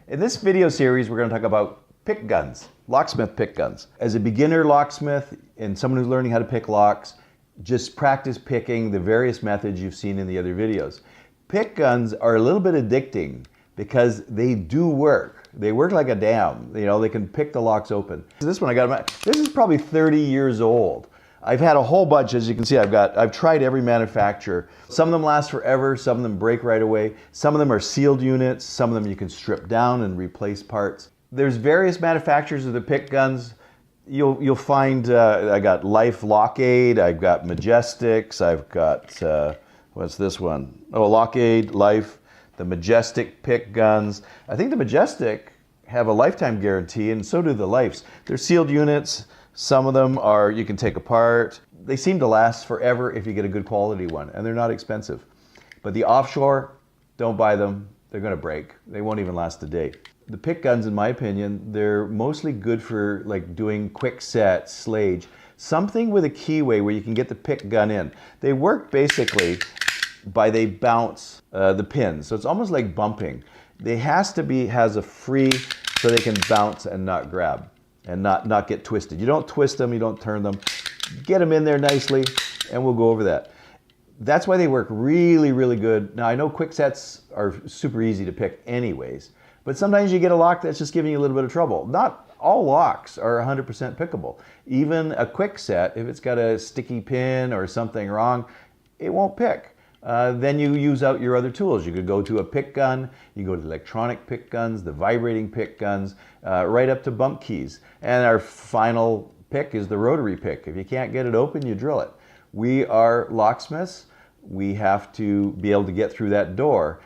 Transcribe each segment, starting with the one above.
In this video series, we're going to talk about pick guns, locksmith pick guns. As a beginner locksmith and someone who's learning how to pick locks, just practice picking the various methods you've seen in the other videos. Pick guns are a little bit addicting because they do work. They work like a dam. You know, they can pick the locks open. This one I got, this is probably 30 years old. I've had a whole bunch, as you can see, I've tried every manufacturer. Some of them last forever, some of them break right away. Some of them are sealed units, some of them you can strip down and replace parts. There's various manufacturers of the pick guns. You'll find, I got Life LockAid, I've got Majestics, I've got, what's this one? Oh, LockAid, Life, the Majestic pick guns. I think the Majestic have a lifetime guarantee, and so do the Lifes. They're sealed units. Some of them are you can take apart. They seem to last forever if you get a good quality one, and they're not expensive. But the offshore, don't buy them. They're going to break. They won't even last a day. The pick guns, in my opinion, they're mostly good for like doing quick set, slayage, something with a keyway where you can get the pick gun in. They work basically by they bounce the pins, so it's almost like bumping. They has a free so they can bounce and not grab and not get twisted. You don't twist them, you don't turn them. Get them in there nicely, and we'll go over that. That's why they work really, really good. Now, I know quick sets are super easy to pick anyways, but sometimes you get a lock that's just giving you a little bit of trouble. Not all locks are 100% pickable. Even a quick set, if it's got a sticky pin or something wrong, it won't pick. Then you use out your other tools. You could go to a pick gun, you go to the electronic pick guns, the vibrating pick guns, right up to bump keys. And our final pick is the rotary pick. If you can't get it open, you drill it. We are locksmiths. We have to be able to get through that door.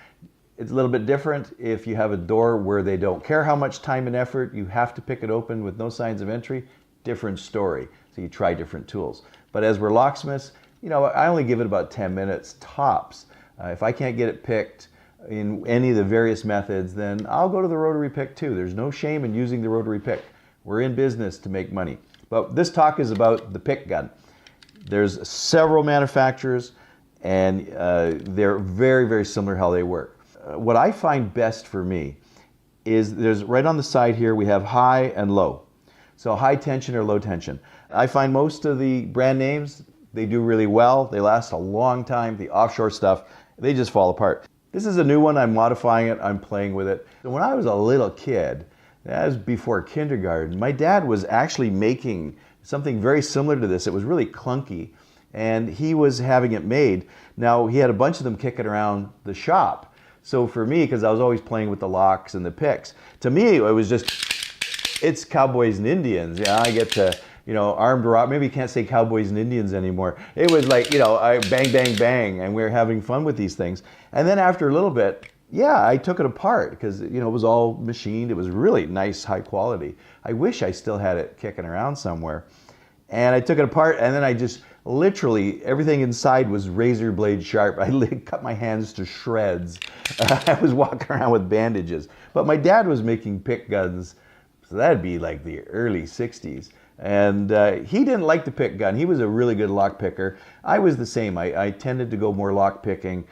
It's a little bit different if you have a door where they don't care how much time and effort, you have to pick it open with no signs of entry, different story. So you try different tools. But as we're locksmiths, you know, I only give it about 10 minutes tops. If I can't get it picked in any of the various methods, then I'll go to the rotary pick too. There's no shame in using the rotary pick. We're in business to make money. But this talk is about the pick gun. There's several manufacturers, and they're very, very similar how they work. What I find best for me is there's right on the side here, we have high and low. So high tension or low tension. I find most of the brand names, they do really well. They last a long time. The offshore stuff, they just fall apart. This is a new one. I'm modifying it. I'm playing with it. When I was a little kid, that was before kindergarten, my dad was actually making something very similar to this. It was really clunky, and he was having it made. Now, he had a bunch of them kicking around the shop. So for me, because I was always playing with the locks and the picks, to me, it was just, it's cowboys and Indians. Yeah, I get to, you know, armed rob. Maybe you can't say cowboys and Indians anymore. It was like, you know, bang, bang, bang, and we were having fun with these things. And then after a little bit, yeah, I took it apart because, you know, it was all machined. It was really nice, high quality. I wish I still had it kicking around somewhere. And I took it apart, and then I just literally, everything inside was razor blade sharp. I cut my hands to shreds. I was walking around with bandages. But my dad was making pick guns, so that'd be like the early 60s. And he didn't like the pick gun. He was a really good lock picker. I was the same. I tended to go more lock picking,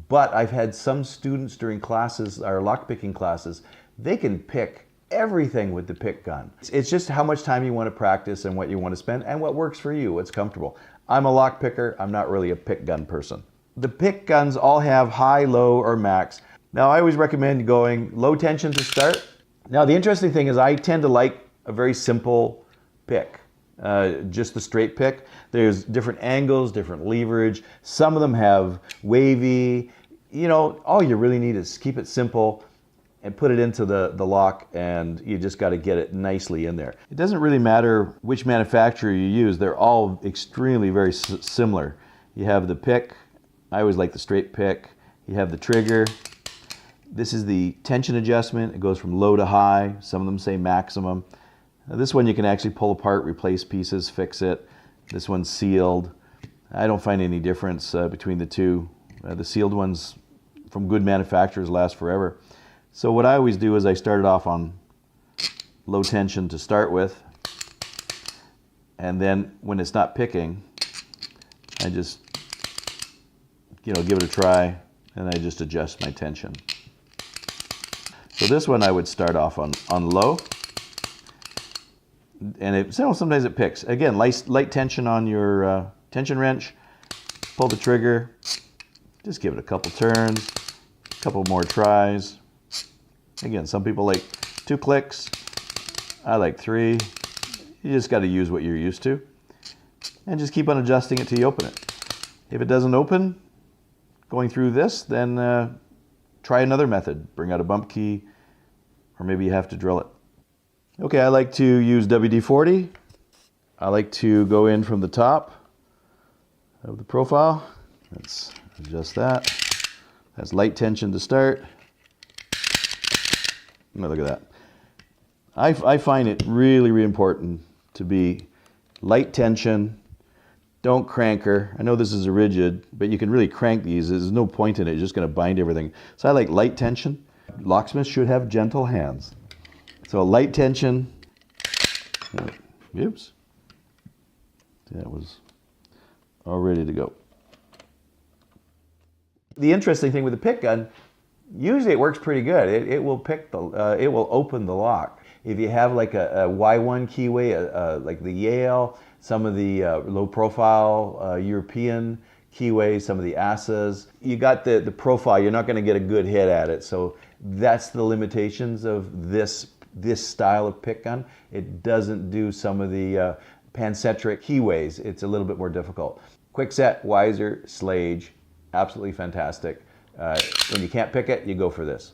but I've had some students during classes, our lock picking classes, they can pick everything with the pick gun. It's just how much time you want to practice and what you want to spend and what works for you, what's comfortable. I'm a lock picker. I'm not really a pick gun person. The pick guns all have high, low, or max. Now, I always recommend going low tension to start. Now, the interesting thing is I tend to like a very simple pick, just the straight pick. There's different angles, different leverage. Some of them have wavy. You know, all you really need is keep it simple and put it into the lock, and you just got to get it nicely in there. It doesn't really matter which manufacturer you use. They're all extremely very similar. You have the pick. I always like the straight pick. You have the trigger. This is the tension adjustment. It goes from low to high. Some of them say maximum. This one you can actually pull apart, replace pieces, fix it. This one's sealed. I don't find any difference between the two. The sealed ones from good manufacturers last forever. So what I always do is I start it off on low tension to start with, and then when it's not picking, I just, you know, give it a try, and I just adjust my tension. So this one I would start off on low. And sometimes it picks. Again, light tension on your tension wrench. Pull the trigger. Just give it a couple turns. A couple more tries. Again, some people like 2 clicks. I like 3. You just got to use what you're used to. And just keep on adjusting it till you open it. If it doesn't open going through this, then try another method. Bring out a bump key, or maybe you have to drill it. Okay, I like to use WD-40. I like to go in from the top of the profile. Let's adjust that. That's light tension to start. Oh, look at that. I find it really, really important to be light tension. Don't crank her. I know this is a rigid, but you can really crank these. There's no point in it. You're just going to bind everything. So I like light tension. Locksmiths should have gentle hands. So light tension. Oops. That was all ready to go. The interesting thing with the pick gun, usually it works pretty good. It will pick it will open the lock. If you have like a Y1 keyway, like the Yale, some of the low-profile European keyways, some of the ASAs, you got the profile. You're not going to get a good hit at it. So that's the limitations of this style of pick gun. It doesn't do some of the pancentric keyways. It's a little bit more difficult. Quickset, Weiser, Slage, absolutely fantastic. When you can't pick it, you go for this.